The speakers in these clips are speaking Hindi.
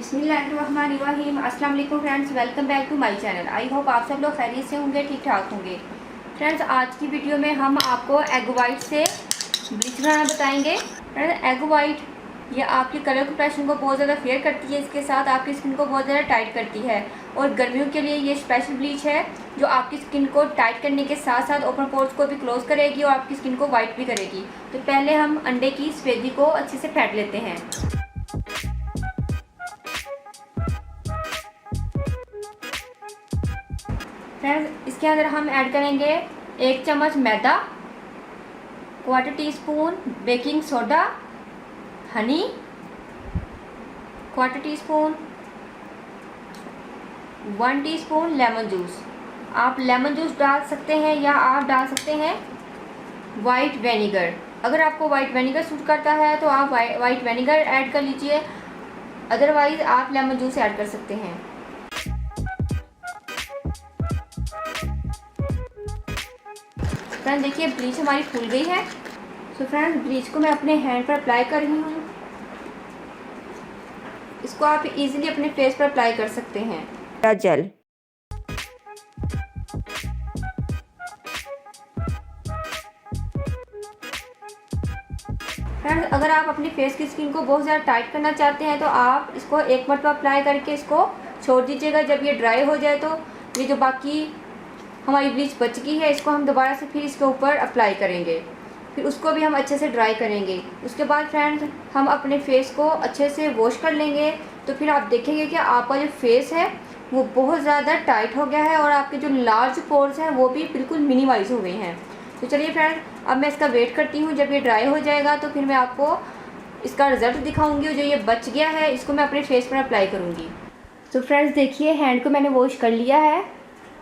बिस्मिल्लाहिर्रहमानिर्रहीम। अस्सलाम वालेकुम friends, welcome back to my channel. I hope आप सब लोग खैरियत से होंगे, ठीक ठाक होंगे। फ्रेंड्स, आज की वीडियो में हम आपको एग वाइट से ब्लीच बनाना बताएंगे। फ्रेंड्स, एग वाइट ये आपके कलर कंप्लेक्शन को बहुत ज़्यादा फेयर करती है, इसके साथ आपकी स्किन को बहुत ज़्यादा टाइट करती है। और गर्मियों के लिए ये स्पेशल ब्लीच है जो आपकी स्किन को टाइट करने के साथ साथ ओपन पोर्स को भी क्लोज करेगी और आपकी स्किन को वाइट भी करेगी। तो पहले हम अंडे की सफेदी को अच्छे से फेंट लेते हैं। फ्रेंड्स, इसके अंदर हम ऐड करेंगे 1 चम्मच मैदा, 1/4 teaspoon baking soda, Honey, 1/4 teaspoon, 1 teaspoon lemon juice. आप लेमन जूस डाल सकते हैं या आप डाल सकते हैं वाइट विनेगर। अगर आपको वाइट विनेगर सूट करता है तो आप वाइट विनेगर ऐड कर लीजिए, अदरवाइज आप लेमन जूस ऐड कर सकते हैं। फ्रेंड, देखिए ब्लीच हमारी फूल गई है। सो फ्रेंड, ब्लीच को मैं अपने हैंड पर अप्लाई कर रही हूँ। इसको आप इजीली अपने फेस पर अप्लाई कर सकते हैं। जेल फ्रेंड्स, अगर आप अपनी फेस की स्किन को बहुत ज़्यादा टाइट करना चाहते हैं तो आप इसको एक मरतबा अप्लाई करके इसको छोड़ दीजिएगा। जब ये ड्राई हो जाए तो ये जो बाकी हमारी ब्लीच बच गई है इसको हम दोबारा से फिर इसके ऊपर अप्लाई करेंगे, फिर उसको भी हम अच्छे से ड्राई करेंगे। उसके बाद फ्रेंड्स, हम अपने फेस को अच्छे से वॉश कर लेंगे। तो फिर आप देखेंगे कि आपका जो फेस है वो बहुत ज़्यादा टाइट हो गया है और आपके जो लार्ज पोर्स हैं वो भी बिल्कुल मिनिमाइज हो गए हैं। तो चलिए फ्रेंड्स, अब मैं इसका वेट करती हूँ। जब ये ड्राई हो जाएगा तो फिर मैं आपको इसका रिज़ल्ट दिखाऊँगी। जो ये बच गया है इसको मैं अपने फेस पर अप्लाई करूँगी। तो फ्रेंड्स, देखिए हैंड को मैंने वॉश कर लिया है।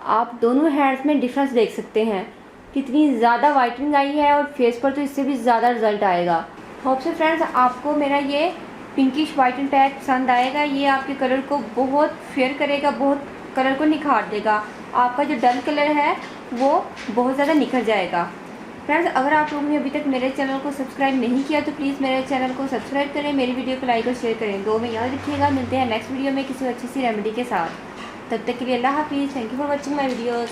आप दोनों हैंड्स में डिफरेंस देख सकते हैं, कितनी ज़्यादा वाइटनिंग आई है और फेस पर तो इससे भी ज़्यादा रिजल्ट आएगा। होप से फ्रेंड्स आपको मेरा ये पिंकिश वाइटन पैक पसंद आएगा। ये आपके कलर को बहुत फेयर करेगा, बहुत कलर को निखार देगा। आपका जो डल कलर है वो बहुत ज़्यादा निखर जाएगा। फ्रेंड्स, अगर आप लोगों ने अभी तक मेरे चैनल को सब्सक्राइब नहीं किया तो प्लीज़ मेरे चैनल को सब्सक्राइब करें, मेरी वीडियो को लाइक और शेयर करें। दो में याद रखिएगा। मिलते हैं नेक्स्ट वीडियो में किसी अच्छी सी रेमेडी के साथ। तब तक के लिए अल्लाह हाफिज़। Thank you for watching my videos.